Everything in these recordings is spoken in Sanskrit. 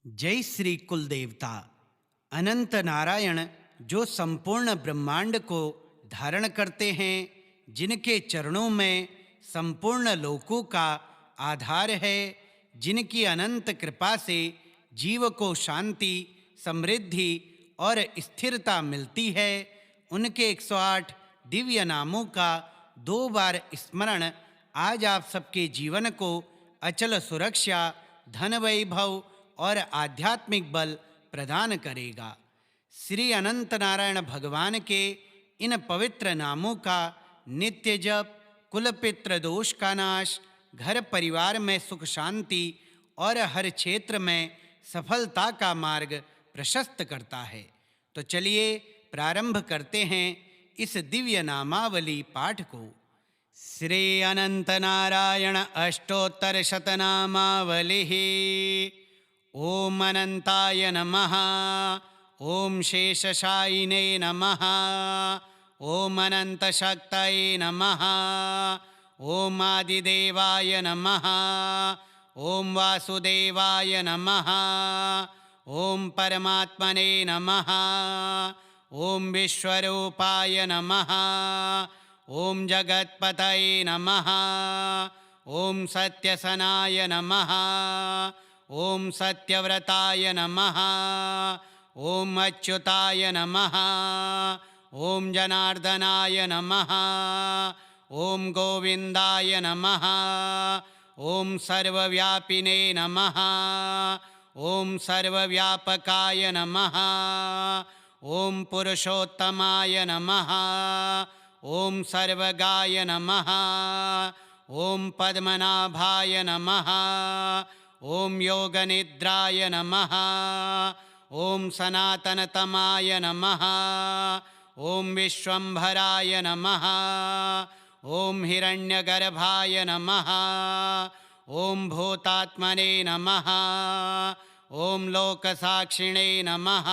जय श्री कुल देवता अनंत नारायण जो संपूर्ण ब्रह्मांड को धारण करते हैं, जिनके चरणों में संपूर्ण लोकों का आधार है, जिनकी अनंत कृपा से जीव को शांति, समृद्धि और स्थिरता मिलती है, उनके 108 दिव्य नामों का 2 बार स्मरण आज आप सबके जीवन को अचल सुरक्षा, धन वैभव और आध्यात्मिक बल प्रदान करेगा। श्री अनंत नारायण भगवान के इन पवित्र नामों का नित्य जप कुल पितृ दोष का नाश, घर परिवार में सुख शांति और हर क्षेत्र में सफलता का मार्ग प्रशस्त करता है। तो चलिए प्रारंभ करते हैं इस दिव्य नामावली पाठ को। श्री अनंत नारायण अष्टोत्तर शतनामावली। ओम अनंताय नमः। ओम शेषशायिने नमः। ओम अनंत शक्तये नमः। ओम आदिदेवाय नमः। ओम वासुदेवाय नमः। ओम परमात्मने नमः। ओम विश्वरूपाय नमः। ओम जगत्पतये नमः। ओम सत्यसनाय नमः। ओम सत्यव्रताय नमः। ओम अच्युताय नमः। ओम जनार्दनाय नमः। ओम गोविंदाय नमः। ओम सर्वव्यापिने नमः। ओम सर्वव्यापकाय नमः। ओम पुरुषोत्तमाय नमः। ओम सर्वगाय नमः। ओम पद्मनाभाय नमः। ओम योगनिद्राय नमः। ओम सनातनतमाय नमः। ओम विश्वंभराय नमः। ओम हिरण्यगर्भाय नमः। ओम भूतात्मने नमः। ओम लोकसाक्षिणे नमः।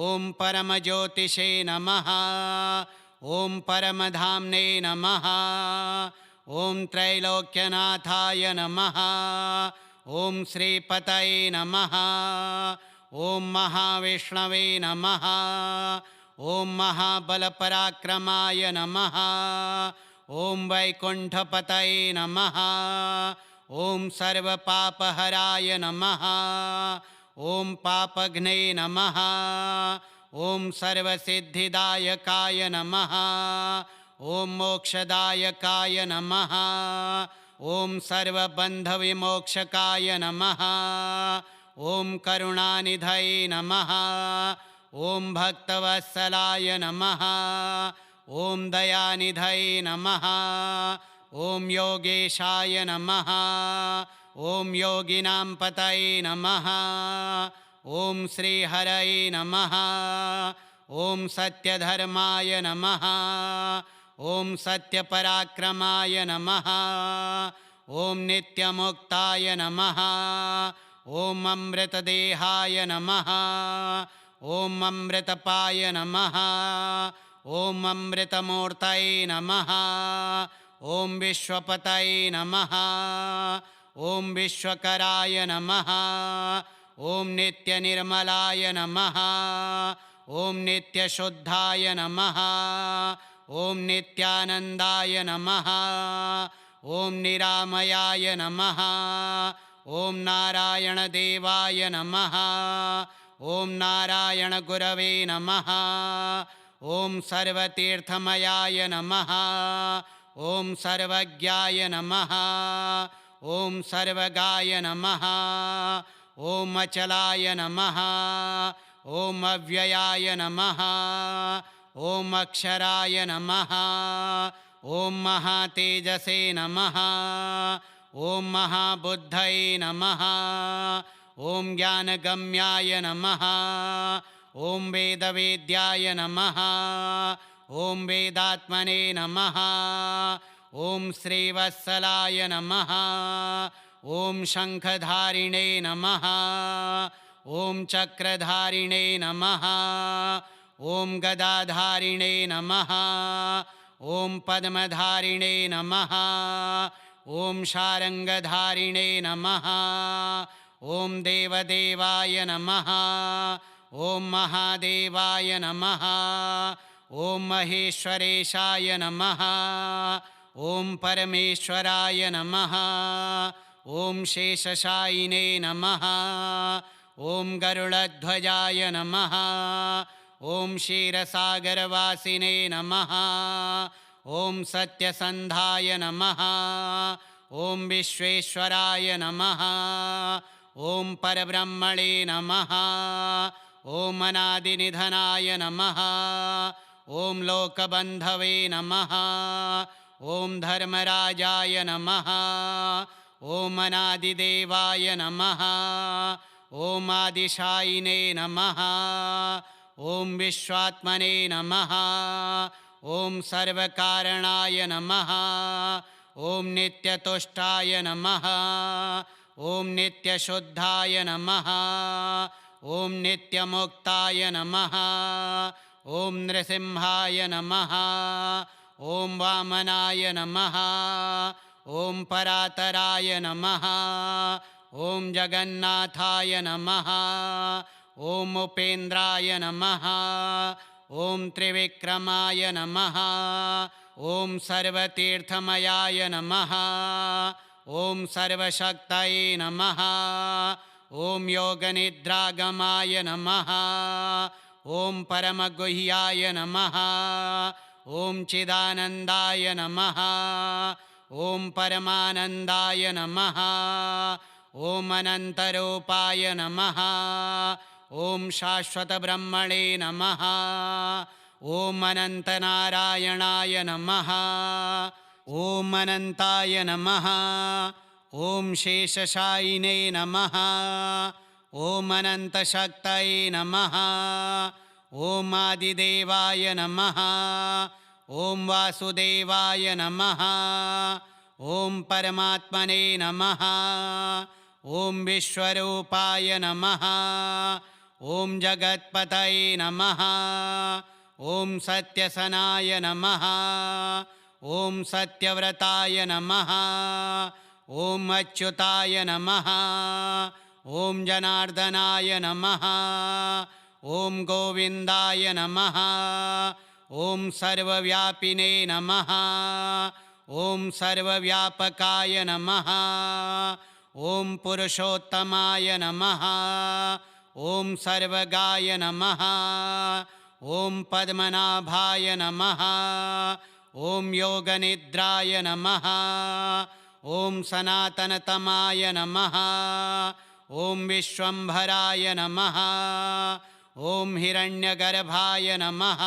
ओम परमज्योतिषे नमः। ओम परमधाम्ने नमः। ओम त्रैलोक्यनाथाय नमः। ओम श्रीपतये नमः। ओम महाविष्णवे नमः। ओम महाबलपराक्रमाय नमः। ओम वैकुंठपतये नमः। ओम सर्वपापहराय नमः। ओम पापघ्ने नमः। ओम सर्वसिद्धिदायकाय नमः। ओम मोक्षदायकाय नमः। ओम सर्वबन्धविमोक्षकाय नमः। ओम करुणानिधये नमः। ओम भक्तवत्सलाय नमः। ओम दयानिधये नमः। ओम योगेशाय नमः। ओम योगिनां पतये नमः। ओम श्रीहरये नमः। ओम सत्यधर्माय नमः। ओम सत्यपराक्रमाय नमः। ओम नित्यमुक्ताय नमः। ओम अमृतदेहाय नमः। ओम अमृतपाय नमः। ओम अमृतमूर्तये नमः। ओम विश्वपतये नमः। ओम विश्वकराय नमः। ओम नित्यनिर्मलाय नमः। ओम नित्यशुद्धाय नमः। ओम नित्यानंदाय नमः। ओम निरामयाय नमः। ओम नारायणदेवाय नमः। ओम नारायणगुरवे नमः। ओम सर्वतीर्थमयाय नमः। ओम सर्वज्ञाय नमः। ओम सर्वगाय नमः। ओम अचलाय नमः। ओम अव्ययाय नमः। ओम अक्षराय नमः। ओम महातेजसे नमः। ओम महाबुद्धये नमः। ओम ज्ञानगम्याय नमः। ओम वेदवेद्याय नमः। ओम वेदात्मने नमः। ओम श्रीवत्सलाय नमः। ओम शंखधारिणे नमः। ओम चक्रधारिणे नमः। ओम गदाधारिणे नमः। ओम पद्मधारिणे नमः। ओम शारंगधारिणे नमः। ॐ देवदेवाय नमः ॐ महादेवाय नमः ॐ महेश्वरेशाय नमः ॐ परमेश्वराय नमः ॐ शेषशायिने नमः ॐ गरुडध्वजाय नमः ॐ क्षीरसागरवासिने नमः ॐ सत्यसन्धाय नमः ॐ विश्वेश्वराय नमः ॐ परब्रह्मणे नमः ॐ अनादिनिधनाय नमः ॐ लोकबन्धवे नमः ॐ धर्मराजाय नमः ॐ अनादिदेवाय नमः ॐ आदिशायिने नमः ॐ विश्वात्मने नमः ॐ सर्वकारणाय नमः ॐ नित्यतुष्टाय नमः ॐ नित्यशुद्धाय नमः ॐ नित्यमुक्ताय नमः ॐ नृसिंहाय नमः ॐ वामनाय नमः ॐ परातराय नमः ॐ जगन्नाथाय नमः ॐ उपेन्द्राय नमः ॐ त्रिविक्रमाय नमः ॐ सर्वतीर्थमयाय नमः ॐ सर्वशक्तये नमः ॐ योगनिद्रागमाय नमः ॐ परमगुह्याय नमः ॐ चिदानन्दाय नमः ॐ परमानन्दाय नमः ॐ अनन्तरूपाय नमः ॐ शाश्वतब्रह्मणे नमः ॐ अनन्तनारायणाय नमः ॐ अनन्ताय नमः ॐ शेषशायिने नमः ॐ अनन्तशक्तये नमः ॐ आदिदेवाय नमः ॐ वासुदेवाय नमः ॐ परमात्मने नमः ॐ विश्वरूपाय नमः ॐ जगत्पतये नमः ॐ सत्यसनाय नमः ॐ सत्यव्रताय नमः ॐ अच्युताय नमः ॐ जनार्दनाय नमः ॐ गोविन्दाय नमः ॐ सर्वव्यापिने नमः ॐ सर्वव्यापकाय नमः ॐ पुरुषोत्तमाय नमः ॐ सर्वगाय नमः ॐ पद्मनाभाय नमः ॐ योगनिद्राय नमः ॐ सनातनतमाय नमः ॐ विश्वम्भराय नमः ॐ हिरण्यगर्भाय नमः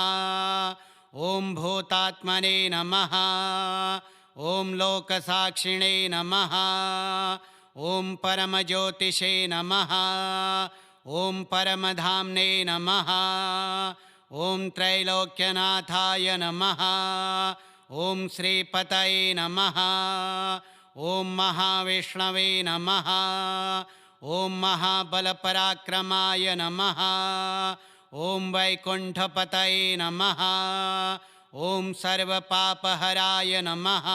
ॐ भूतात्मने नमः ॐ लोकसाक्षिणे नमः ॐ परमज्योतिषे नमः ॐ परमधाम्ने नमः ॐ त्रैलोक्यनाथाय नमः ॐ श्रीपतये नमः ॐ महाविष्णवे नमः ॐ महाबलपराक्रमाय नमः ॐ वैकुण्ठपतये नमः ॐ सर्वपापहराय नमः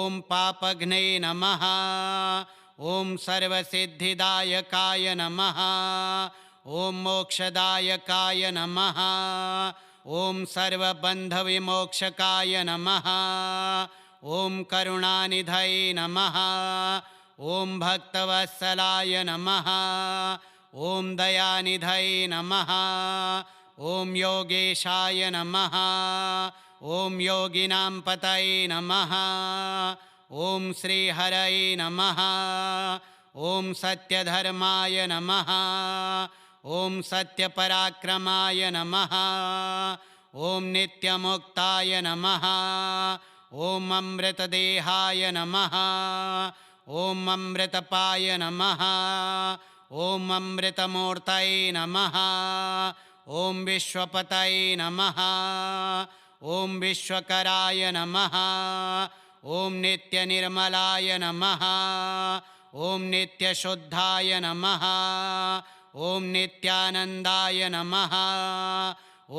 ॐ पापघ्ने नमः ॐ सर्वसिद्धिदायकाय नमः ॐ मोक्षदायकाय नमः ॐ सर्वबन्धविमोक्षकाय नमः ॐ करुणानिधये नमः ॐ भक्तवत्सलाय नमः ॐ दयानिधये नमः ॐ योगेशाय नमः ॐ योगिनां पतये नमः ॐ श्रीहरये नमः ॐ सत्यधर्माय नमः ॐ सत्यपराक्रमाय नमः ॐ नित्यमुक्ताय नमः ॐ अमृतदेहाय नमः ॐ अमृतपाय नमः ॐ अमृतमूर्तये नमः ॐ विश्वपतये नमः ॐ विश्वकराय नमः ॐ नित्यनिर्मलाय नमः ॐ नित्यशुद्धाय नमः ॐ नित्यानन्दाय नमः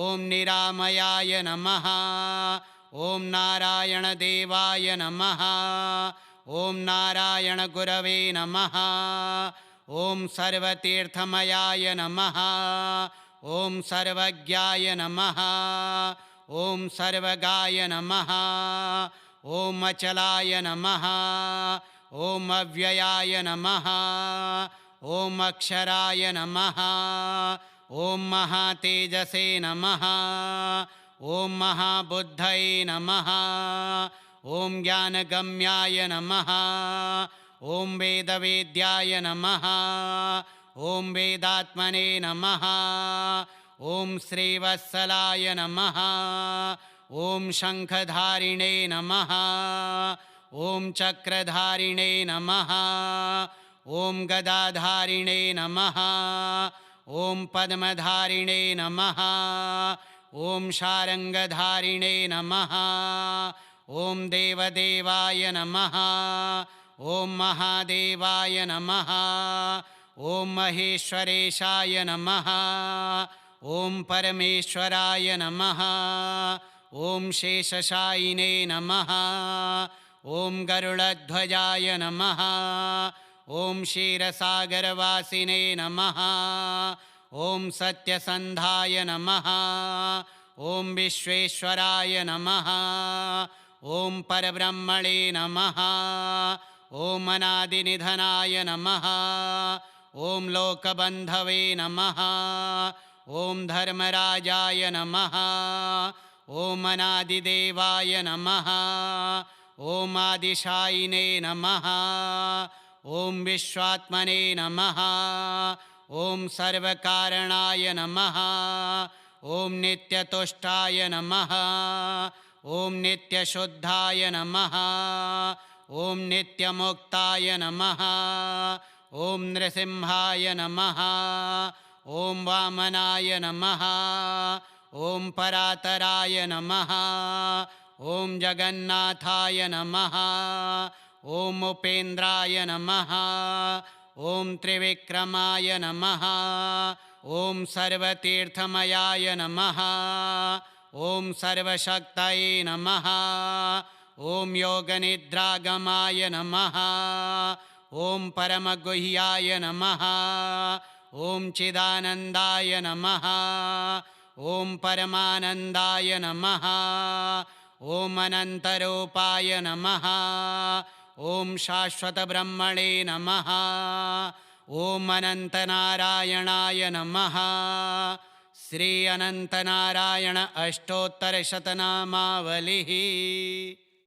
ॐ निरामयाय नमः ॐ नारायणदेवाय नमः ॐ नारायणगुरवे नमः ॐ सर्वतीर्थमयाय नमः ॐ सर्वज्ञाय नमः ॐ सर्वगाय नमः ॐ अचलाय नमः ॐ अव्ययाय नमः ॐ अक्षराय नमः ॐ महातेजसे नमः ॐ महाबुद्धये नमः ॐ ज्ञानगम्याय नमः ॐ वेदवेद्याय नमः ॐ वेदात्मने नमः ॐ श्रीवत्सलाय नमः ॐ शङ्खधारिणे नमः ॐ चक्रधारिणे नमः ॐ गदाधारिणे नमः ॐ पद्मधारिणे नमः ॐ शारङ्गधारिणे नमः ॐ देवदेवाय नमः ॐ महादेवाय नमः ॐ महेश्वरेशाय नमः ॐ परमेश्वराय नमः ॐ शेषशायिने नमः ॐ गरुडध्वजाय नमः ॐ क्षीरसागरवासिने नमः ॐ सत्यसन्धाय नमः ॐ विश्वेश्वराय नमः ॐ परब्रह्मणे नमः ॐ अनादिनिधनाय नमः ॐ लोकबन्धवे नमः ॐ धर्मराजाय नमः ॐ अनादिदेवाय नमः ॐ आदिशायिने नमः ॐ विश्वात्मने नमः ॐ सर्वकारणाय नमः ॐ नित्यतुष्टाय नमः ॐ नित्यशुद्धाय नमः ॐ नित्यमुक्ताय नमः ॐ नृसिंहाय नमः ॐ वामनाय नमः ॐ परातराय नमः ॐ जगन्नाथाय नमः ॐ उपेन्द्राय नमः ॐ त्रिविक्रमाय नमः ॐ सर्वतीर्थमयाय नमः ॐ सर्वशक्तये नमः ॐ योगनिद्रागमाय नमः ॐ परमगुह्याय नमः ॐ चिदानन्दाय नमः ॐ परमानन्दाय नमः ॐ अनन्तरूपाय नमः ॐ शाश्वतब्रह्मणे नमः ॐ अनन्तनारायणाय नमः श्री अनन्तनारायण अष्टोत्तरशतनामावलिः।